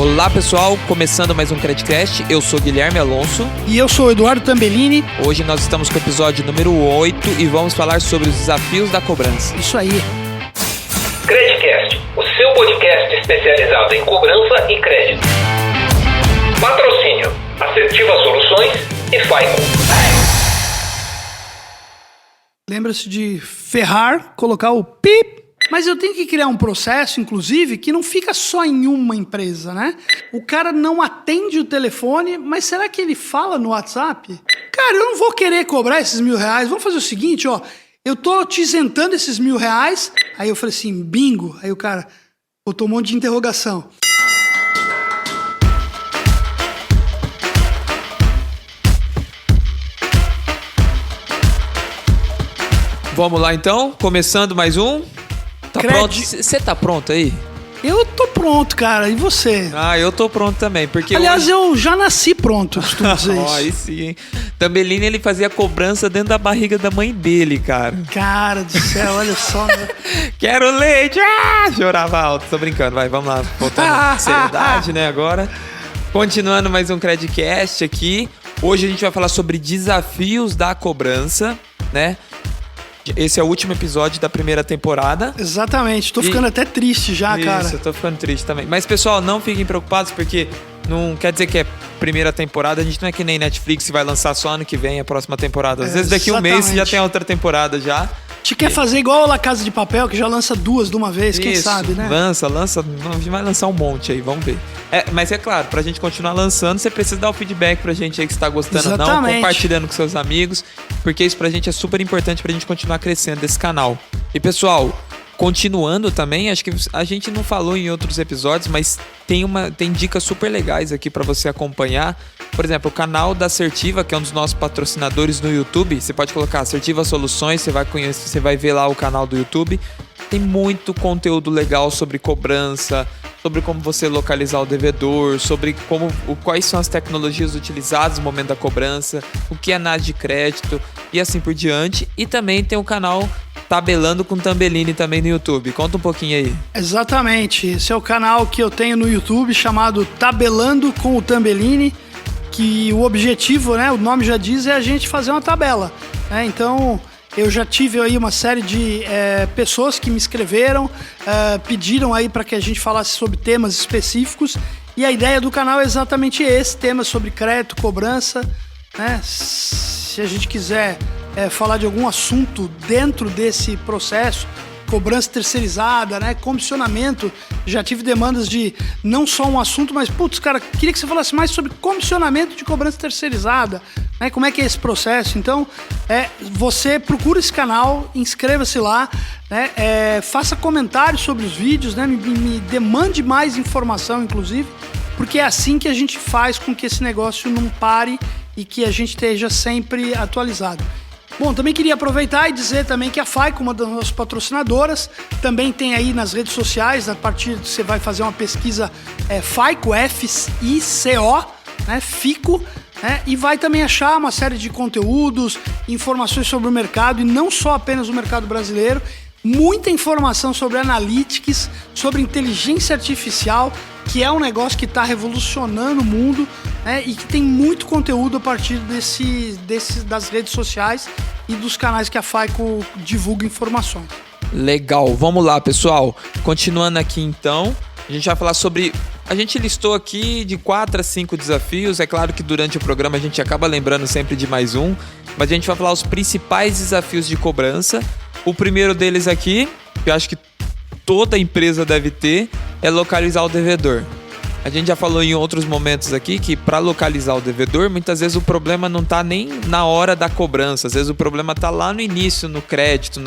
Olá pessoal, começando mais um Credcast, eu sou Guilherme Alonso. E eu sou Eduardo Tambellini. Hoje nós estamos com o episódio número 8 e vamos falar sobre os desafios da cobrança. Isso aí. Credcast, o seu podcast especializado em cobrança e crédito. Patrocínio, Assertiva Soluções e Faico. Lembra-se de ferrar, colocar o pip. Mas eu tenho que criar um processo, inclusive, que não fica só em uma empresa, né? O cara não atende o telefone, mas será que ele fala no WhatsApp? Cara, eu não vou querer cobrar esses R$1.000. Vamos fazer o seguinte, ó. Eu tô te isentando esses R$1.000. Aí eu falei assim, bingo. Aí o cara botou um monte de interrogação. Vamos lá então, começando mais um. Tá pronto? Você tá pronto aí? Eu tô pronto, cara. E você? Ah, eu tô pronto também, porque aliás, hoje... eu já nasci pronto, eu costumo dizer isso. Aí sim, hein? Tambellini, ele fazia cobrança dentro da barriga da mãe dele, cara. Cara do céu, olha só. Né? Quero leite! Ah! Chorava alto. Tô brincando, vai, vamos lá. Voltando seriedade, né, agora. Continuando mais um Credcast aqui. Hoje a gente vai falar sobre desafios da cobrança, né? Esse é o último episódio da primeira temporada. Exatamente, tô ficando até triste já, cara. Isso, eu tô ficando triste também. Mas, pessoal, não fiquem preocupados, porque não quer dizer que é primeira temporada. A gente não é que nem Netflix, que vai lançar só ano que vem a próxima temporada. Às vezes daqui um mês já tem outra temporada já. A gente quer fazer igual a La Casa de Papel, que já lança 2 de uma vez, quem sabe, né? Lança, vai lançar um monte aí, vamos ver. Mas é claro, pra gente continuar lançando, você precisa dar o feedback pra gente aí que você tá gostando ou não, compartilhando com seus amigos, porque isso pra gente é super importante pra gente continuar crescendo esse canal. E pessoal, continuando também, acho que a gente não falou em outros episódios, mas tem dicas super legais aqui pra você acompanhar. Por exemplo, o canal da Assertiva, que é um dos nossos patrocinadores no YouTube, você pode colocar Assertiva Soluções, você vai ver lá o canal do YouTube. Tem muito conteúdo legal sobre cobrança, sobre como você localizar o devedor, sobre quais são as tecnologias utilizadas no momento da cobrança, o que é análise de crédito e assim por diante. E também tem o canal Tabelando com Tambellini também no YouTube. Conta um pouquinho aí. Exatamente. Esse é o canal que eu tenho no YouTube chamado Tabelando com o Tambellini, que o objetivo, né, o nome já diz, é a gente fazer uma tabela. Né? Então, eu já tive aí uma série de pessoas que me escreveram, pediram aí para que a gente falasse sobre temas específicos. E a ideia do canal é exatamente esse, temas sobre crédito, cobrança. Né? Se a gente quiser falar de algum assunto dentro desse processo, cobrança terceirizada, né? Comissionamento. Já tive demandas de não só um assunto, mas, putz, cara, queria que você falasse mais sobre comissionamento de cobrança terceirizada, né? Como é que é esse processo? Então, você procura esse canal, inscreva-se lá, né? Faça comentários sobre os vídeos, né? Me demande mais informação, inclusive, porque é assim que a gente faz com que esse negócio não pare e que a gente esteja sempre atualizado. Bom, também queria aproveitar e dizer também que a Faico, uma das nossas patrocinadoras, também tem aí nas redes sociais, a partir de você vai fazer uma pesquisa Faico, F-I-C-O, né, Fico, né, e vai também achar uma série de conteúdos, informações sobre o mercado, e não só apenas o mercado brasileiro, muita informação sobre analytics, sobre inteligência artificial, que é um negócio que está revolucionando o mundo, né, e que tem muito conteúdo a partir das redes sociais e dos canais que a Faico divulga informações. Legal, vamos lá, pessoal. Continuando aqui então, a gente vai falar sobre... A gente listou aqui de 4 a 5 desafios. É claro que durante o programa a gente acaba lembrando sempre de mais um, mas a gente vai falar os principais desafios de cobrança. O primeiro deles aqui, que eu acho que toda empresa deve ter, é localizar o devedor. A gente já falou em outros momentos aqui que para localizar o devedor, muitas vezes o problema não está nem na hora da cobrança. Às vezes o problema está lá no início, no crédito,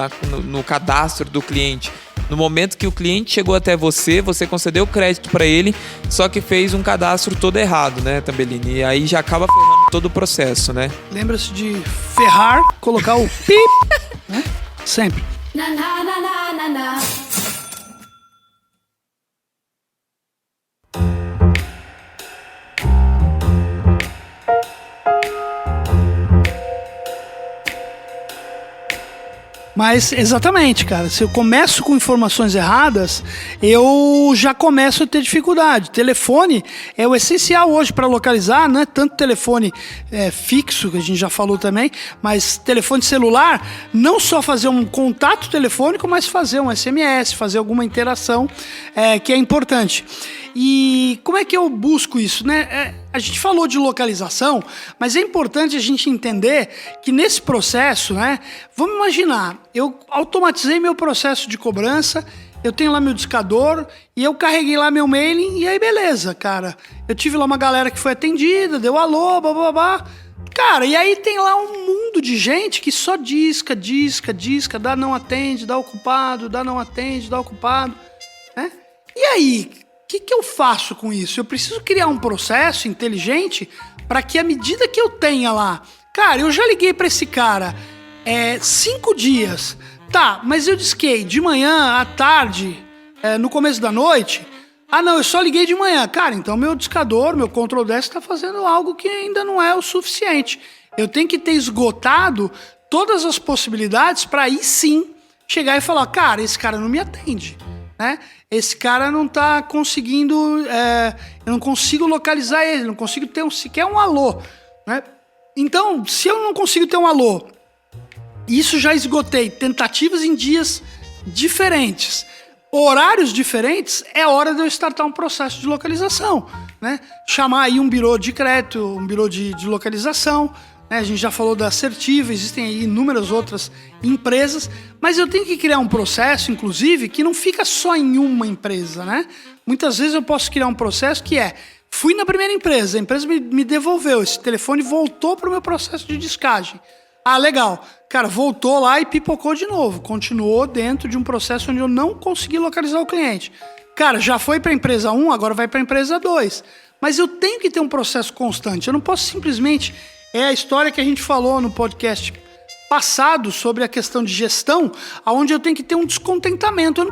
no cadastro do cliente. No momento que o cliente chegou até você concedeu o crédito para ele, só que fez um cadastro todo errado, né, Tambellini? E aí já acaba ferrando todo o processo, né? Lembra-se de ferrar, colocar o pip, né? Sempre. Na, na, na, na, na, na. Mas, exatamente, cara, se eu começo com informações erradas, eu já começo a ter dificuldade. Telefone é o essencial hoje para localizar, não é tanto telefone fixo, que a gente já falou também, mas telefone celular, não só fazer um contato telefônico, mas fazer um SMS, fazer alguma interação que é importante. E como é que eu busco isso, né? A gente falou de localização, mas é importante a gente entender que nesse processo, né? Vamos imaginar, eu automatizei meu processo de cobrança, eu tenho lá meu discador e eu carreguei lá meu mailing e aí beleza, cara. Eu tive lá uma galera que foi atendida, deu alô, babá. Cara, e aí tem lá um mundo de gente que só disca, dá não atende, dá ocupado, dá não atende, dá ocupado, né? E aí, o que eu faço com isso? Eu preciso criar um processo inteligente para que à medida que eu tenha lá... Cara, eu já liguei para esse cara 5 dias. Tá, mas eu disquei de manhã, à tarde, no começo da noite. Ah, não, eu só liguei de manhã. Cara, então meu discador, meu control desk está fazendo algo que ainda não é o suficiente. Eu tenho que ter esgotado todas as possibilidades para aí sim chegar e falar, cara, esse cara não me atende, né? Esse cara não tá conseguindo, eu não consigo localizar ele, não consigo ter sequer um alô, né? Então, se eu não consigo ter um alô, isso já esgotei tentativas em dias diferentes, horários diferentes, é hora de eu startar um processo de localização, né? Chamar aí um birô de crédito, um birô de localização, né? A gente já falou da Assertiva, existem aí inúmeras outras empresas, mas eu tenho que criar um processo, inclusive, que não fica só em uma empresa, né? Muitas vezes eu posso criar um processo que fui na primeira empresa, a empresa me devolveu, esse telefone voltou para o meu processo de descagem. Ah, legal. Cara, voltou lá e pipocou de novo. Continuou dentro de um processo onde eu não consegui localizar o cliente. Cara, já foi para a empresa 1, agora vai para a empresa 2. Mas eu tenho que ter um processo constante. Eu não posso simplesmente... É a história que a gente falou no podcast passado sobre a questão de gestão, onde eu tenho que ter um descontentamento. Eu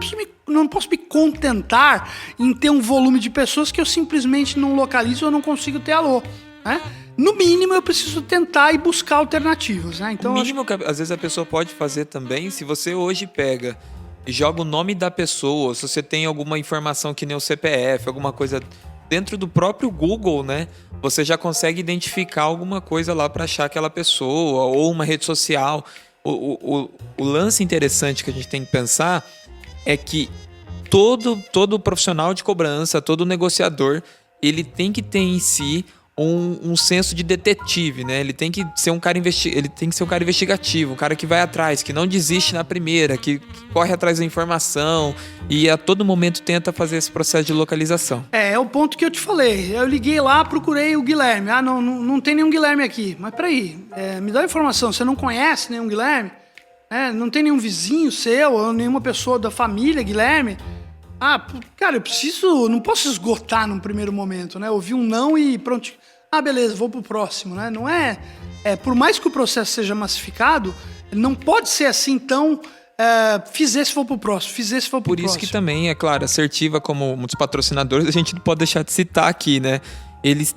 não posso me contentar em ter um volume de pessoas que eu simplesmente não localizo ou não consigo ter alô, né? No mínimo, eu preciso tentar e buscar alternativas, né? Então, o mínimo que às vezes a pessoa pode fazer também, se você hoje pega e joga o nome da pessoa, se você tem alguma informação que nem o CPF, alguma coisa dentro do próprio Google, né? Você já consegue identificar alguma coisa lá para achar aquela pessoa ou uma rede social. O lance interessante que a gente tem que pensar é que todo profissional de cobrança, todo negociador, ele tem que ter em si um senso de detetive, né? Ele tem que ser um cara investigativo, um cara que vai atrás, que não desiste na primeira, que corre atrás da informação e a todo momento tenta fazer esse processo de localização. É o ponto que eu te falei. Eu liguei lá, procurei o Guilherme. Ah, não tem nenhum Guilherme aqui. Mas peraí, me dá a informação. Você não conhece nenhum Guilherme? Não tem nenhum vizinho seu ou nenhuma pessoa da família Guilherme? Ah, cara, não posso esgotar num primeiro momento, né? Ouvir um não e pronto. Ah, beleza, vou pro próximo, né? Não por mais que o processo seja massificado, não pode ser assim tão... fiz esse, vou pro próximo, fiz esse, vou pro próximo. Por isso que também, é claro, a Assertiva, como muitos patrocinadores, a gente não pode deixar de citar aqui, né? Eles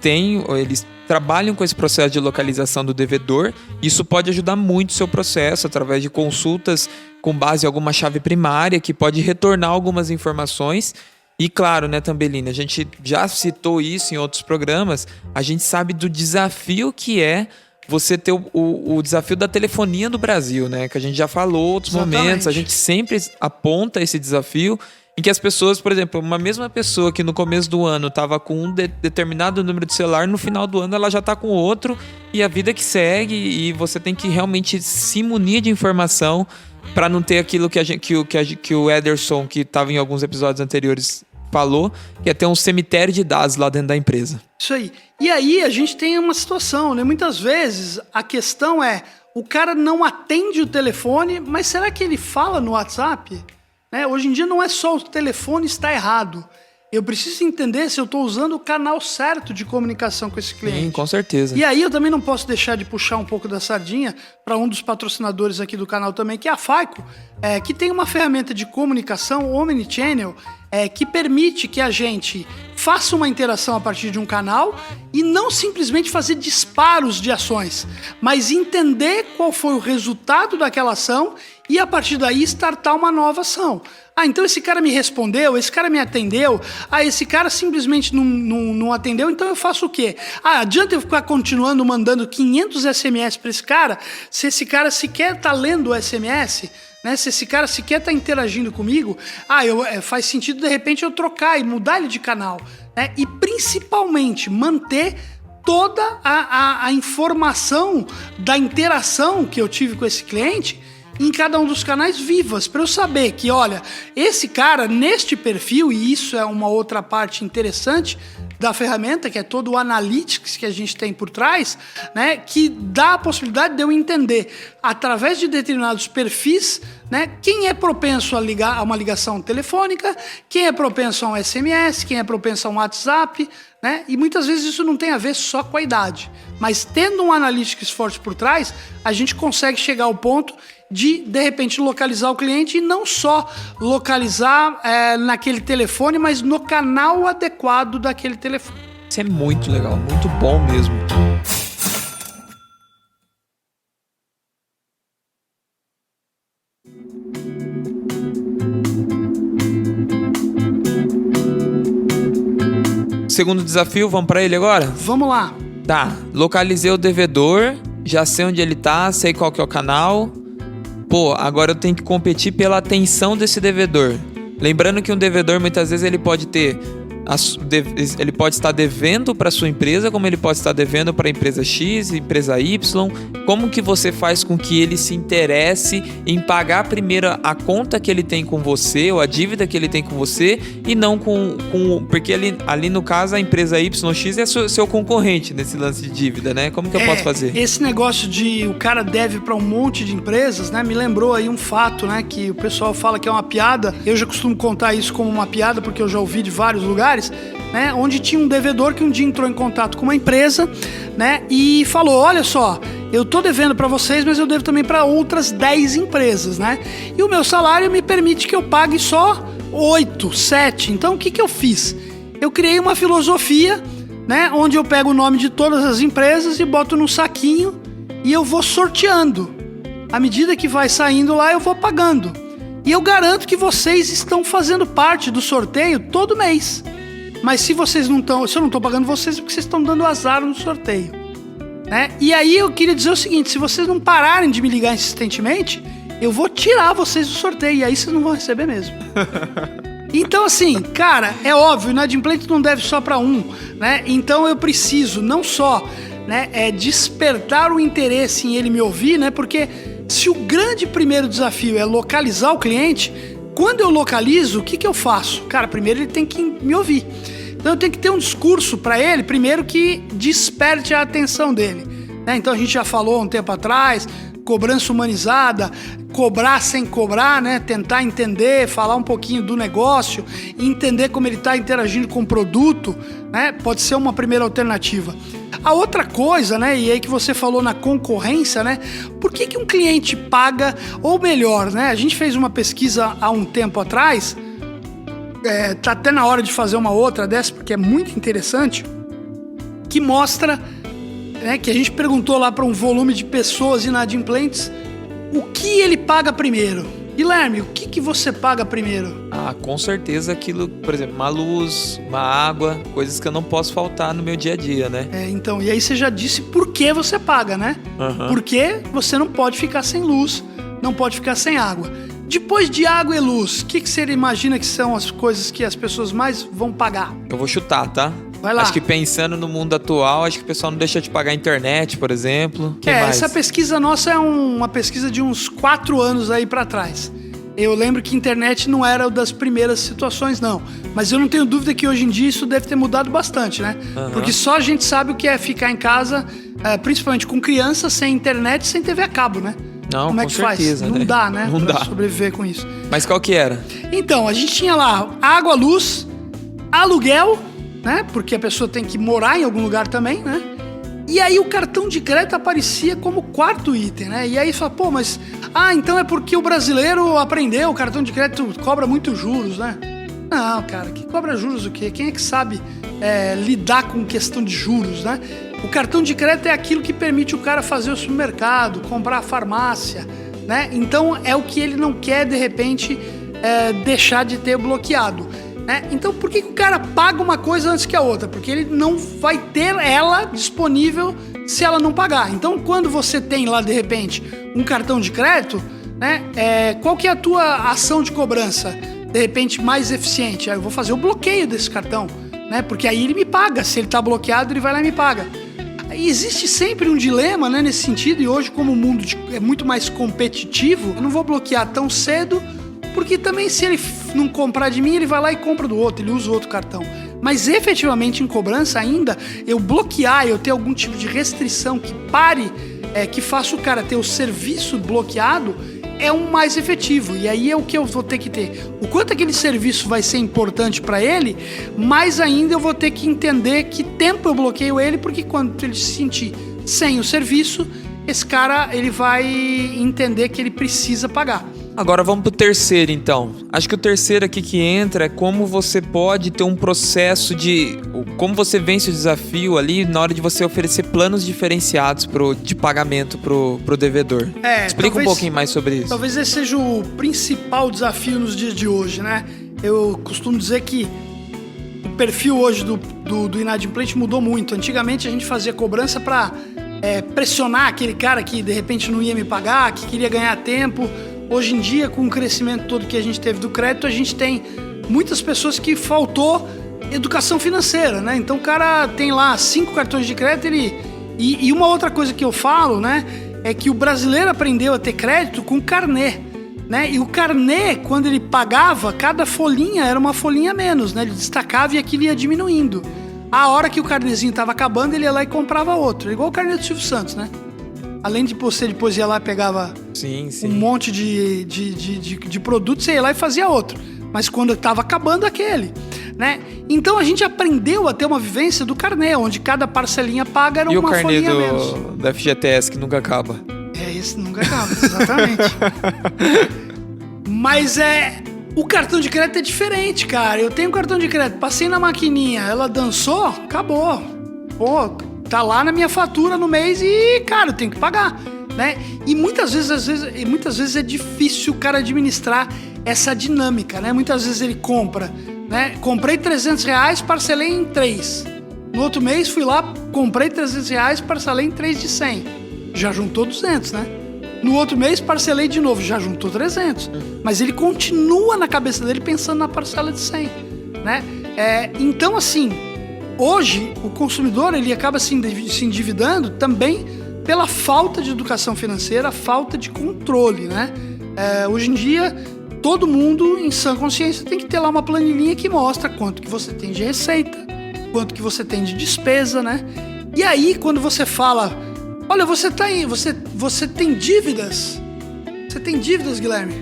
trabalham com esse processo de localização do devedor. Isso pode ajudar muito o seu processo através de consultas com base em alguma chave primária que pode retornar algumas informações. E claro, né, Tambellini, a gente já citou isso em outros programas, a gente sabe do desafio que é você ter o desafio da telefonia no Brasil, né? Que a gente já falou em outros momentos, a gente sempre aponta esse desafio em que as pessoas, por exemplo, uma mesma pessoa que no começo do ano estava com um determinado número de celular, no final do ano ela já está com outro e a vida que segue, e você tem que realmente se munir de informação para não ter aquilo que o Ederson, que estava em alguns episódios anteriores, falou, que é ter um cemitério de dados lá dentro da empresa. Isso aí. E aí a gente tem uma situação, né? Muitas vezes a questão o cara não atende o telefone, mas será que ele fala no WhatsApp? Hoje em dia não é só o telefone está errado. Eu preciso entender se eu estou usando o canal certo de comunicação com esse cliente. Sim, com certeza. E aí eu também não posso deixar de puxar um pouco da sardinha para um dos patrocinadores aqui do canal também, que é a Faico, que tem uma ferramenta de comunicação omnichannel que permite que a gente faça uma interação a partir de um canal e não simplesmente fazer disparos de ações, mas entender qual foi o resultado daquela ação e a partir daí startar uma nova ação. Ah, então esse cara me respondeu, esse cara me atendeu, esse cara simplesmente não atendeu, então eu faço o quê? Adianta eu ficar continuando mandando 500 SMS para esse cara, se esse cara sequer tá lendo o SMS, né? Se esse cara sequer tá interagindo comigo, faz sentido de repente eu trocar e mudar ele de canal, né? E principalmente manter toda a informação da interação que eu tive com esse cliente em cada um dos canais vivas, para eu saber que, olha, esse cara neste perfil, e isso é uma outra parte interessante da ferramenta, que é todo o analytics que a gente tem por trás, né, que dá a possibilidade de eu entender, através de determinados perfis, né, quem é propenso a uma ligação telefônica, quem é propenso a um SMS, quem é propenso a um WhatsApp, né, e muitas vezes isso não tem a ver só com a idade, mas tendo um analytics forte por trás, a gente consegue chegar ao ponto de repente, localizar o cliente e não só localizar naquele telefone, mas no canal adequado daquele telefone. Isso é muito legal, muito bom mesmo. Segundo desafio, vamos para ele agora? Vamos lá. Tá, localizei o devedor, já sei onde ele tá, sei qual que é o canal. Pô, agora eu tenho que competir pela atenção desse devedor. Lembrando que um devedor, muitas vezes, ele pode estar devendo para sua empresa, como ele pode estar devendo para a empresa X, empresa Y. Como que você faz com que ele se interesse em pagar primeiro a conta que ele tem com você, ou a dívida que ele tem com você, e não porque ali no caso a empresa YX é seu concorrente nesse lance de dívida, né? Como que eu posso fazer? Esse negócio de o cara deve para um monte de empresas, né? Me lembrou aí um fato, né? Que o pessoal fala que é uma piada. Eu já costumo contar isso como uma piada porque eu já ouvi de vários lugares, né? Onde tinha um devedor que um dia entrou em contato com uma empresa, né? E falou, olha só, eu tô devendo para vocês, mas eu devo também para outras 10 empresas, né? E o meu salário me permite que eu pague só 8, 7. Então o que eu fiz? Eu criei uma filosofia, né? Onde eu pego o nome de todas as empresas e boto num saquinho e eu vou sorteando. À medida que vai saindo lá, eu vou pagando. E eu garanto que vocês estão fazendo parte do sorteio todo mês. Mas se vocês não estão, se eu não estou pagando vocês, é porque vocês estão dando azar no sorteio, né? E aí eu queria dizer o seguinte, se vocês não pararem de me ligar insistentemente, eu vou tirar vocês do sorteio, e aí vocês não vão receber mesmo. Então assim, cara, é óbvio, o inadimplente não deve só para um, né? Então eu preciso não só, né, despertar o interesse em ele me ouvir, né? Porque se o grande primeiro desafio é localizar o cliente, quando eu localizo, o que eu faço? Cara, primeiro ele tem que me ouvir. Então eu tenho que ter um discurso para ele, primeiro que desperte a atenção dele, né? Então a gente já falou um tempo atrás, cobrança humanizada, cobrar sem cobrar, né? Tentar entender, falar um pouquinho do negócio, entender como ele está interagindo com o produto, né? Pode ser uma primeira alternativa. A outra coisa, né, e aí que você falou na concorrência, né, por que um cliente paga, ou melhor, né, a gente fez uma pesquisa há um tempo atrás, tá até na hora de fazer uma outra dessa, porque é muito interessante, que mostra, né, que a gente perguntou lá para um volume de pessoas inadimplentes, o que ele paga primeiro. Guilherme, o que você paga primeiro? Com certeza aquilo, por exemplo, uma luz, uma água, coisas que eu não posso faltar no meu dia a dia, né? Então, e aí você já disse por que você paga, né? Uhum. Porque você não pode ficar sem luz, não pode ficar sem água. Depois de água e luz, o que você imagina que são as coisas que as pessoas mais vão pagar? Eu vou chutar, tá? Vai lá. Acho que pensando no mundo atual, acho que o pessoal não deixa de pagar a internet, por exemplo. Que mais? Essa pesquisa nossa é uma pesquisa de uns 4 anos aí pra trás. Eu lembro que a internet não era das primeiras situações, não. Mas eu não tenho dúvida que hoje em dia isso deve ter mudado bastante, né? Uhum. Porque só a gente sabe o que é ficar em casa, principalmente com criança, sem internet, sem TV a cabo, né? Não, como é que certeza, faz? Não dá, né? Não dá. Sobreviver com isso. Mas qual que era? Então, a gente tinha lá água, luz, aluguel, né? Porque a pessoa tem que morar em algum lugar também, né? E aí o cartão de crédito aparecia como 4º item, né? E aí fala, pô, mas... então é porque o brasileiro aprendeu, o cartão de crédito cobra muito juros, né? Não, cara, que cobra juros o quê? Quem é que sabe lidar com questão de juros, né? O cartão de crédito é aquilo que permite o cara fazer o supermercado, comprar a farmácia, né? Então é o que ele não quer, de repente, deixar de ter bloqueado, né? Então por que o cara paga uma coisa antes que a outra? Porque ele não vai ter ela disponível se ela não pagar. Então quando você tem lá, de repente, um cartão de crédito, né? Qual que é a tua ação de cobrança, de repente, mais eficiente? Eu vou fazer o bloqueio desse cartão, né? Porque aí ele me paga. Se ele está bloqueado, ele vai lá e me paga. E existe sempre um dilema, né, nesse sentido, e hoje, como o mundo é muito mais competitivo, eu não vou bloquear tão cedo, porque também se ele não comprar de mim, ele vai lá e compra do outro, ele usa o outro cartão. Mas efetivamente em cobrança ainda, eu bloquear, eu ter algum tipo de restrição que pare, que faça o cara ter o serviço bloqueado, é um mais efetivo. E aí é o que eu vou ter que ter. O quanto aquele serviço vai ser importante para ele, mais ainda eu vou ter que entender que tempo eu bloqueio ele, porque quando ele se sentir sem o serviço, esse cara ele vai entender que ele precisa pagar. Agora vamos pro terceiro, então. Acho que o terceiro aqui que entra é como você pode ter um processo de... Como você vence o desafio ali na hora de você oferecer planos diferenciados de pagamento pro devedor. Explica um pouquinho mais sobre isso. Talvez esse seja o principal desafio nos dias de hoje, né? Eu costumo dizer que o perfil hoje do inadimplente mudou muito. Antigamente a gente fazia cobrança para pressionar aquele cara que de repente não ia me pagar, que queria ganhar tempo. Hoje em dia, com o crescimento todo que a gente teve do crédito, a gente tem muitas pessoas que faltou educação financeira, né? Então o cara tem lá 5 cartões de crédito, e uma outra coisa que eu falo, né, é que o brasileiro aprendeu a ter crédito com carnê, né? E o carnê, quando ele pagava, cada folhinha era uma folhinha a menos, né? Ele destacava e aquilo ia diminuindo. A hora que o carnezinho estava acabando, ele ia lá e comprava outro, igual o carnê do Silvio Santos, né? Além de você depois ia lá e pegava um monte de produtos, você ia lá e fazia outro. Mas quando estava acabando aquele, né? Então a gente aprendeu a ter uma vivência do carnê, onde cada parcelinha paga era uma folhinha menos. E o carnê da FGTS que nunca acaba. Esse nunca acaba, exatamente. Mas o cartão de crédito é diferente, cara. Eu tenho um cartão de crédito, passei na maquininha, ela dançou, acabou. Pô, tá lá na minha fatura no mês e, cara, eu tenho que pagar, né? E muitas vezes é difícil o cara administrar essa dinâmica, né? Muitas vezes ele compra, né? Comprei R$300, parcelei em 3. No outro mês fui lá, comprei R$300, parcelei em 3 de 100. Já juntou 200, né? No outro mês parcelei de novo, já juntou 300. Mas ele continua na cabeça dele pensando na parcela de 100, né? Então, assim, hoje, o consumidor ele acaba se endividando também pela falta de educação financeira, falta de controle, né? Hoje em dia, todo mundo, em sã consciência, tem que ter lá uma planilhinha que mostra quanto que você tem de receita, quanto que você tem de despesa, né? E aí, quando você fala, olha, você tem dívidas? Você tem dívidas, Guilherme?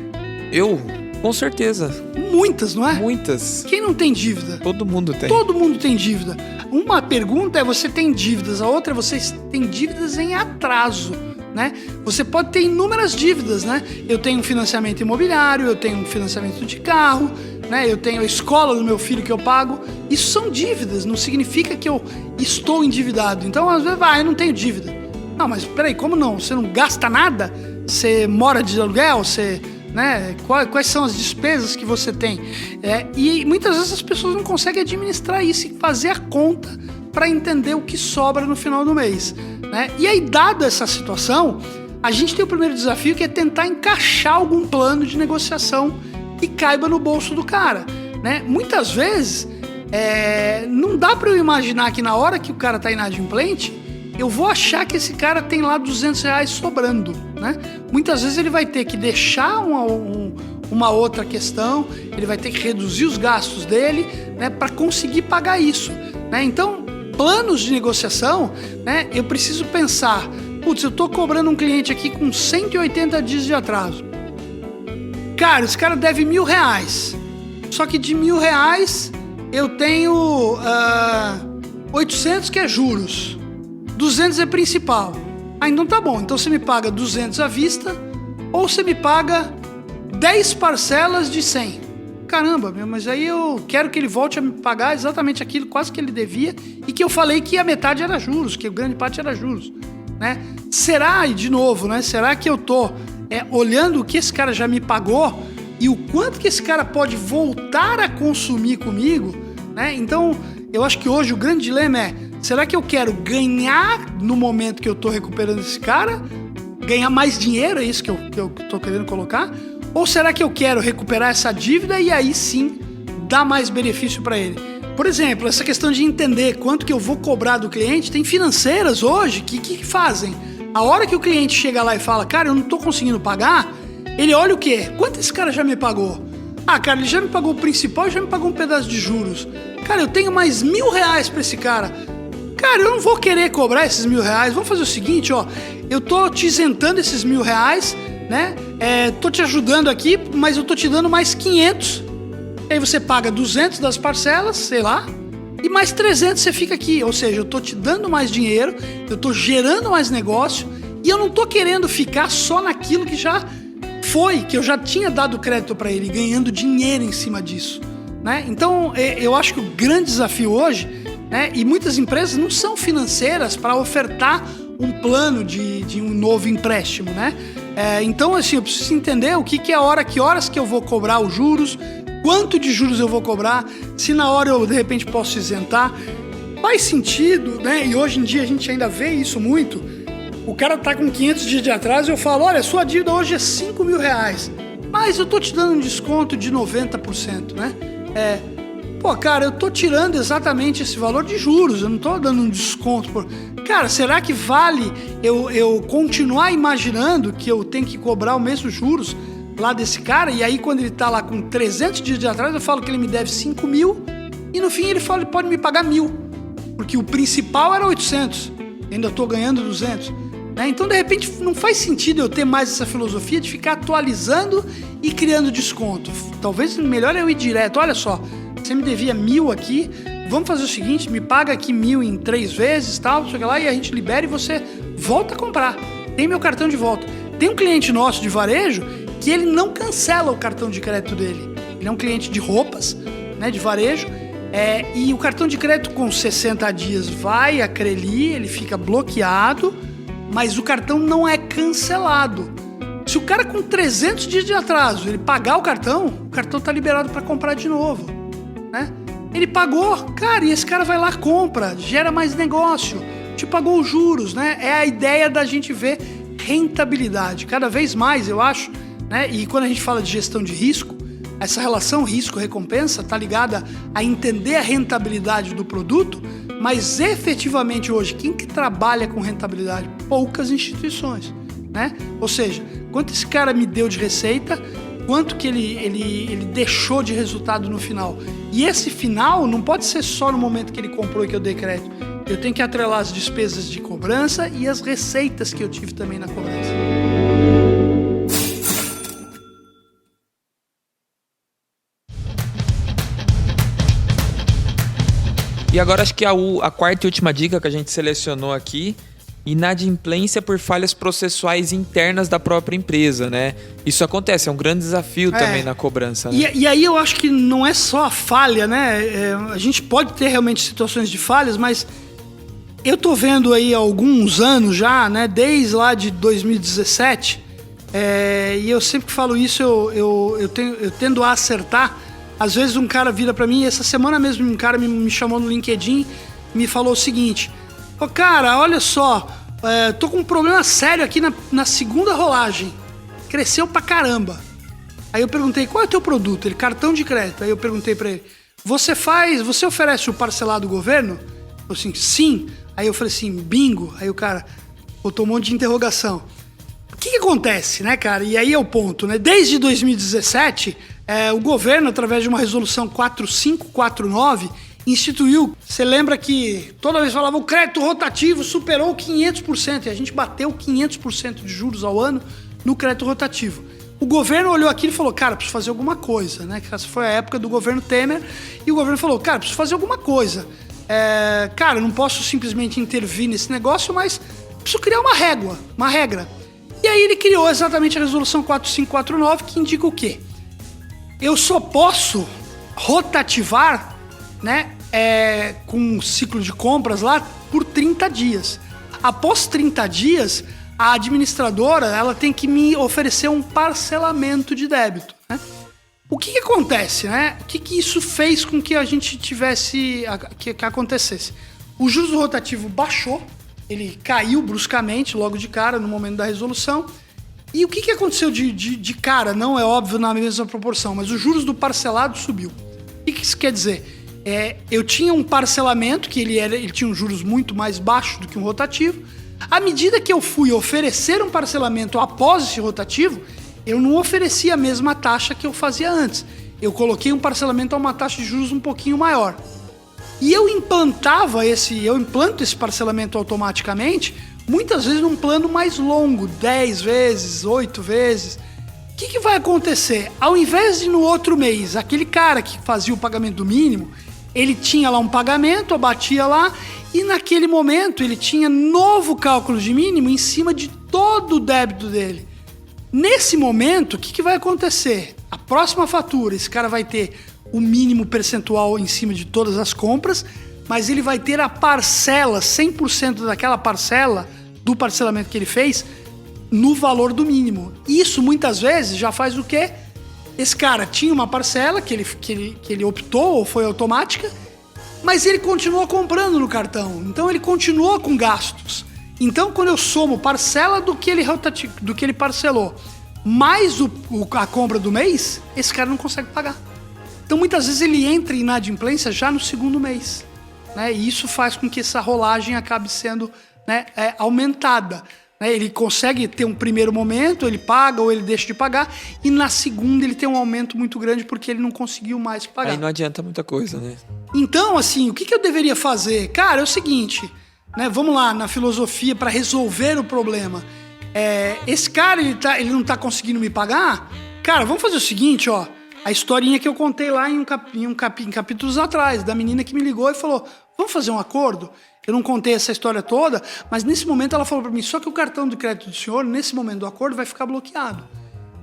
Eu? Com certeza. Muitas, não é? Muitas. Quem não tem dívida? Todo mundo tem. Todo mundo tem dívida. Uma pergunta é você tem dívidas, a outra é você tem dívidas em atraso, né? Você pode ter inúmeras dívidas, né? Eu tenho um financiamento imobiliário, eu tenho um financiamento de carro, né? Eu tenho a escola do meu filho que eu pago. Isso são dívidas, não significa que eu estou endividado. Então, às vezes, eu não tenho dívida. Não, mas peraí, como não? Você não gasta nada? Você mora de aluguel? Você... né? Quais são as despesas que você tem? E muitas vezes as pessoas não conseguem administrar isso e fazer a conta para entender o que sobra no final do mês, né? E aí, dada essa situação, a gente tem o primeiro desafio, que é tentar encaixar algum plano de negociação que caiba no bolso do cara, né? Muitas vezes não dá para eu imaginar que na hora que o cara tá inadimplente, eu vou achar que esse cara tem lá R$200 sobrando, né? Muitas vezes ele vai ter que deixar uma outra questão, ele vai ter que reduzir os gastos dele, né, para conseguir pagar isso, né? Então, planos de negociação, né, eu preciso pensar, putz, eu tô cobrando um cliente aqui com 180 dias de atraso. Cara, esse cara deve R$1.000, só que de R$1.000 eu tenho 800 que é juros. 200 é principal. Então tá bom, então você me paga 200 à vista ou você me paga 10 parcelas de 100. caramba, mas aí eu quero que ele volte a me pagar exatamente aquilo, quase que ele devia, e que eu falei que a metade era juros, que a grande parte era juros, né? Será, e de novo, né? Será que eu tô olhando o que esse cara já me pagou e o quanto que esse cara pode voltar a consumir comigo, né? Então, eu acho que hoje o grande dilema é, será que eu quero ganhar no momento que eu tô recuperando esse cara? Ganhar mais dinheiro, é isso que eu tô querendo colocar? Ou será que eu quero recuperar essa dívida e aí sim dar mais benefício para ele? Por exemplo, essa questão de entender quanto que eu vou cobrar do cliente, tem financeiras hoje que fazem. A hora que o cliente chega lá e fala, cara, eu não tô conseguindo pagar, ele olha o quê? Quanto esse cara já me pagou? Ah, cara, ele já me pagou o principal, já me pagou um pedaço de juros. Cara, eu tenho mais R$1.000 pra esse cara. Cara, eu não vou querer cobrar esses R$1.000. Vamos fazer o seguinte, ó. Eu tô te isentando esses R$1.000, né? Tô te ajudando aqui, mas eu tô te dando mais 500. Aí você paga 200 das parcelas, sei lá, e mais 300 você fica aqui. Ou seja, eu tô te dando mais dinheiro, eu tô gerando mais negócio e eu não tô querendo ficar só naquilo que já foi, que eu já tinha dado crédito para ele, ganhando dinheiro em cima disso, né? Então, eu acho que o grande desafio hoje, né, e muitas empresas não são financeiras para ofertar um plano de um novo empréstimo, né? Então, assim, eu preciso entender o que é a hora, que horas que eu vou cobrar os juros, quanto de juros eu vou cobrar, se na hora eu, de repente, posso isentar. Faz sentido, né? E hoje em dia a gente ainda vê isso muito. O cara tá com 500 dias de atraso e eu falo, olha, sua dívida hoje é R$5.000, mas eu tô te dando um desconto de 90%, né? Pô, cara, eu tô tirando exatamente esse valor de juros, eu não tô dando um desconto por... Cara, será que vale eu continuar imaginando que eu tenho que cobrar o mesmo juros lá desse cara? E aí, quando ele tá lá com 300 dias de atraso, eu falo que ele me deve 5.000 e no fim ele fala que pode me pagar 1.000, porque o principal era 800, ainda tô ganhando 200. Né? Então, de repente, não faz sentido eu ter mais essa filosofia de ficar atualizando e criando desconto. Talvez melhor eu ir direto. Olha só, você me devia 1.000 aqui, vamos fazer o seguinte, me paga aqui 1.000 em 3 vezes, tal, sei lá, e a gente libera e você volta a comprar. Tem meu cartão de volta. Tem um cliente nosso de varejo que ele não cancela o cartão de crédito dele. Ele é um cliente de roupas, né, de varejo, e o cartão de crédito com 60 dias vai acrelir, ele fica bloqueado, mas o cartão não é cancelado. Se o cara com 300 dias de atraso, ele pagar o cartão tá liberado para comprar de novo, né? Ele pagou, cara, e esse cara vai lá, compra, gera mais negócio, te pagou os juros, né? É a ideia da gente ver rentabilidade, cada vez mais, eu acho, né? E quando a gente fala de gestão de risco, essa relação risco-recompensa está ligada a entender a rentabilidade do produto, mas efetivamente hoje, quem que trabalha com rentabilidade? Poucas instituições, né? Ou seja, quanto esse cara me deu de receita, quanto que ele deixou de resultado no final. E esse final não pode ser só no momento que ele comprou e que eu dei crédito. Eu tenho que atrelar as despesas de cobrança e as receitas que eu tive também na cobrança. E agora acho que a quarta e última dica que a gente selecionou aqui, inadimplência por falhas processuais internas da própria empresa, né? Isso acontece, é um grande desafio também na cobrança. Né? E aí eu acho que não é só a falha, né? A gente pode ter realmente situações de falhas, mas eu tô vendo aí há alguns anos já, né? Desde lá de 2017, e eu sempre que falo isso, eu tendo a acertar. Às vezes um cara vira pra mim, essa semana mesmo um cara me chamou no LinkedIn e me falou o seguinte: ô cara, olha só, tô com um problema sério aqui na segunda rolagem, cresceu pra caramba. Aí eu perguntei, qual é o teu produto? Ele, cartão de crédito. Aí eu perguntei pra ele, você oferece o parcelado do governo? Eu assim, sim. Aí eu falei assim, bingo. Aí o cara botou um monte de interrogação. O que acontece, né, cara? E aí é o ponto, né? Desde 2017, o governo, através de uma resolução 4549, instituiu, você lembra que toda vez falava o crédito rotativo superou 500%, e a gente bateu 500% de juros ao ano no crédito rotativo. O governo olhou aquilo e falou, cara, preciso fazer alguma coisa, né? Essa foi a época do governo Temer, e o governo falou, cara, preciso fazer alguma coisa. Cara, eu não posso simplesmente intervir nesse negócio, mas preciso criar uma regra. E aí ele criou exatamente a resolução 4549, que indica o quê? eu só posso rotativar, né, com um ciclo de compras lá por 30 dias. Após 30 dias, a administradora ela tem que me oferecer um parcelamento de débito, né? O que acontece, né? O que isso fez com que a gente tivesse... que acontecesse? O juros rotativo baixou, ele caiu bruscamente, logo de cara, no momento da resolução. E o que aconteceu de cara? Não é óbvio na mesma proporção, mas o juros do parcelado subiu. O que isso quer dizer? Eu tinha um parcelamento, que ele tinha um juros muito mais baixo do que um rotativo. À medida que eu fui oferecer um parcelamento após esse rotativo, eu não oferecia a mesma taxa que eu fazia antes. Eu coloquei um parcelamento a uma taxa de juros um pouquinho maior. E eu implanto esse parcelamento automaticamente, muitas vezes num plano mais longo, 10 vezes, 8 vezes. O que vai acontecer? Ao invés de no outro mês, aquele cara que fazia o pagamento do mínimo, ele tinha lá um pagamento, abatia lá, e naquele momento ele tinha novo cálculo de mínimo em cima de todo o débito dele. Nesse momento, o que vai acontecer? A próxima fatura, esse cara vai ter o mínimo percentual em cima de todas as compras, mas ele vai ter a parcela, 100% daquela parcela, do parcelamento que ele fez, no valor do mínimo. Isso, muitas vezes, já faz o quê? Esse cara tinha uma parcela que ele optou, ou foi automática, mas ele continuou comprando no cartão. Então, ele continuou com gastos. Então, quando eu somo parcela do que ele parcelou, mais a compra do mês, esse cara não consegue pagar. Então, muitas vezes, ele entra em inadimplência já no segundo mês, né? E isso faz com que essa rolagem acabe sendo, né, aumentada. Ele consegue ter um primeiro momento, ele paga ou ele deixa de pagar, e na segunda ele tem um aumento muito grande porque ele não conseguiu mais pagar. Aí não adianta muita coisa, né? Então, assim, o que eu deveria fazer? Cara, é o seguinte, né? Vamos lá, na filosofia, para resolver o problema. Esse cara, ele não tá conseguindo me pagar? Cara, vamos fazer o seguinte, ó. A historinha que eu contei lá em capítulos atrás, da menina que me ligou e falou, vamos fazer um acordo? Eu não contei essa história toda, mas nesse momento ela falou para mim, só que o cartão de crédito do senhor, nesse momento do acordo, vai ficar bloqueado.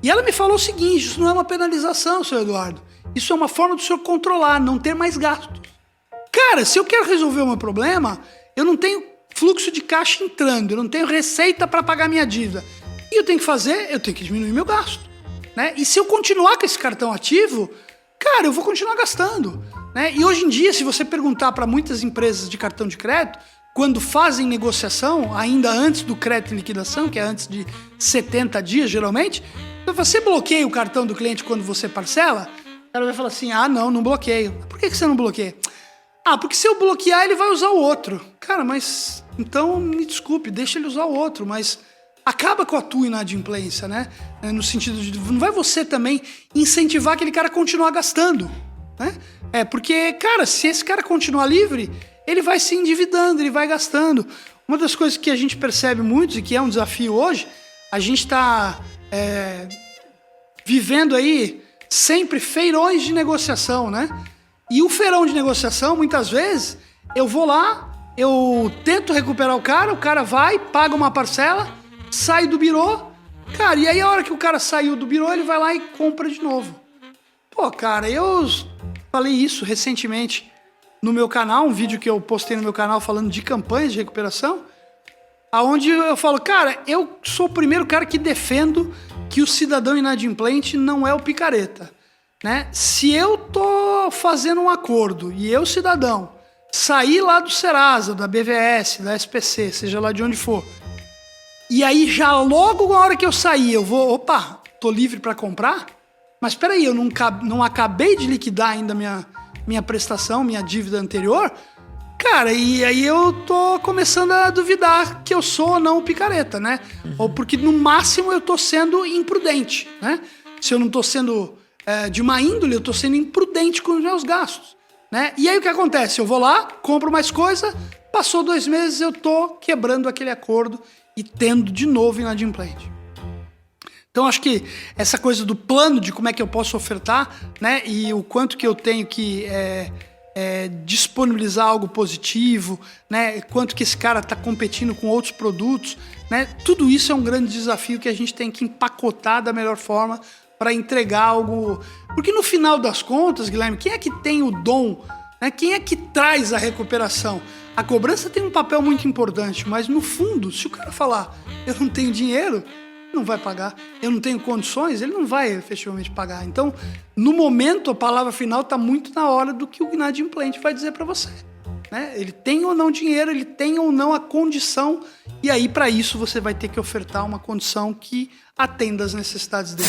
E ela me falou o seguinte, isso não é uma penalização, senhor Eduardo. Isso é uma forma do senhor controlar, não ter mais gastos. Cara, se eu quero resolver o meu problema, eu não tenho fluxo de caixa entrando, eu não tenho receita para pagar minha dívida. E eu tenho que fazer? Eu tenho que diminuir meu gasto, né? E se eu continuar com esse cartão ativo, cara, eu vou continuar gastando, né? E hoje em dia, se você perguntar para muitas empresas de cartão de crédito, quando fazem negociação, ainda antes do crédito em liquidação, que é antes de 70 dias, geralmente, você bloqueia o cartão do cliente quando você parcela? Ela vai falar assim, não bloqueio. Por que você não bloqueia? Porque se eu bloquear, ele vai usar o outro. Cara, mas então, me desculpe, deixa ele usar o outro, mas acaba com a tua inadimplência, né? No sentido de, não vai você também incentivar aquele cara a continuar gastando, né? Porque, cara, se esse cara continuar livre, ele vai se endividando, ele vai gastando. Uma das coisas que a gente percebe muito e que é um desafio hoje, a gente está vivendo aí sempre feirões de negociação, né? E o feirão de negociação, muitas vezes, eu vou lá, eu tento recuperar o cara vai, paga uma parcela, sai do birô, cara, e aí a hora que o cara saiu do birô, ele vai lá e compra de novo. Pô, cara, eu falei isso recentemente no meu canal, um vídeo que eu postei no meu canal falando de campanhas de recuperação, aonde eu falo, cara, eu sou o primeiro cara que defendo que o cidadão inadimplente não é o picareta, né? Se eu tô fazendo um acordo e eu, cidadão, sair lá do Serasa, da BVS, da SPC, seja lá de onde for, e aí já logo na hora que eu sair, eu vou, tô livre para comprar? Mas peraí, eu não acabei de liquidar ainda minha prestação, minha dívida anterior? Cara, e aí eu tô começando a duvidar que eu sou ou não o picareta, né? Ou porque no máximo eu tô sendo imprudente, né? Se eu não tô sendo de má índole, eu tô sendo imprudente com os meus gastos, né? E aí o que acontece? Eu vou lá, compro mais coisa, passou 2 meses, eu tô quebrando aquele acordo e tendo de novo inadimplente. Então, acho que essa coisa do plano de como é que eu posso ofertar, né, e o quanto que eu tenho que disponibilizar algo positivo, né, quanto que esse cara está competindo com outros produtos, né, tudo isso é um grande desafio que a gente tem que empacotar da melhor forma para entregar algo. Porque no final das contas, Guilherme, quem é que tem o dom? Né? Quem é que traz a recuperação? A cobrança tem um papel muito importante, mas no fundo, se o cara falar, eu não tenho dinheiro, não vai pagar. Eu não tenho condições, ele não vai efetivamente pagar. Então, no momento, a palavra final está muito na hora do que o inadimplente vai dizer para você. Né? Ele tem ou não dinheiro, ele tem ou não a condição, e aí, para isso, você vai ter que ofertar uma condição que atenda às necessidades dele.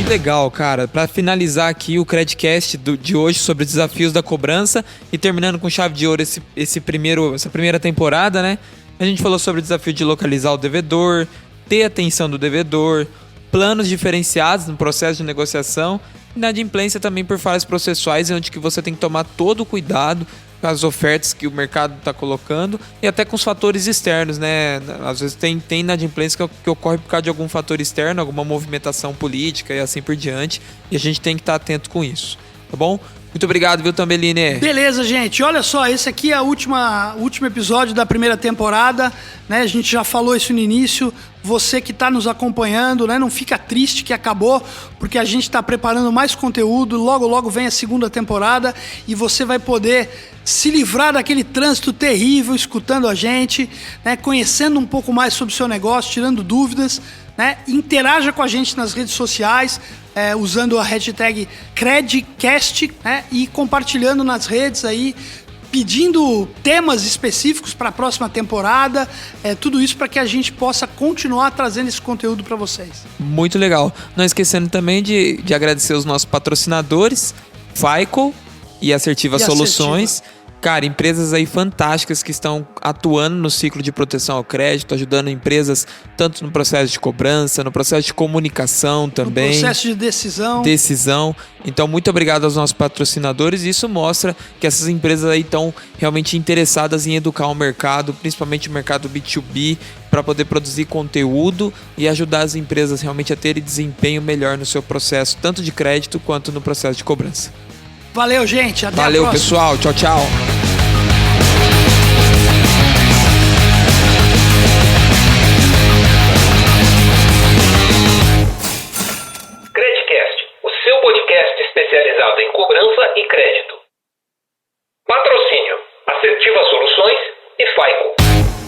Legal, cara. Para finalizar aqui o Credcast de hoje sobre os desafios da cobrança e terminando com chave de ouro essa primeira temporada, né? A gente falou sobre o desafio de localizar o devedor, ter atenção do devedor, planos diferenciados no processo de negociação e inadimplência também por falhas processuais, onde que você tem que tomar todo o cuidado com as ofertas que o mercado está colocando e até com os fatores externos, né? Às vezes tem inadimplência que ocorre por causa de algum fator externo, alguma movimentação política e assim por diante, e a gente tem que estar atento com isso, tá bom? Muito obrigado, viu, Tambellini? Beleza, gente. Olha só, esse aqui é o último episódio da primeira temporada, né? A gente já falou isso no início. Você que está nos acompanhando, né? Não fica triste que acabou, porque a gente está preparando mais conteúdo. Logo, logo vem a segunda temporada e você vai poder se livrar daquele trânsito terrível escutando a gente, né? Conhecendo um pouco mais sobre o seu negócio, tirando dúvidas, né? Interaja com a gente nas redes sociais, usando a hashtag Credcast, né? E compartilhando nas redes aí, pedindo temas específicos para a próxima temporada, tudo isso para que a gente possa continuar trazendo esse conteúdo para vocês. Muito legal. Não esquecendo também de agradecer os nossos patrocinadores, FICO e Assertiva Soluções. Cara, empresas aí fantásticas que estão atuando no ciclo de proteção ao crédito, ajudando empresas tanto no processo de cobrança, no processo de comunicação também. No processo de decisão. Então, muito obrigado aos nossos patrocinadores. Isso mostra que essas empresas aí estão realmente interessadas em educar o mercado, principalmente o mercado B2B, para poder produzir conteúdo e ajudar as empresas realmente a terem desempenho melhor no seu processo, tanto de crédito quanto no processo de cobrança. Valeu, gente. Até a próxima. Valeu, pessoal. Tchau, tchau. Credcast, o seu podcast especializado em cobrança e crédito. Patrocínio: Assertiva Soluções e FICO.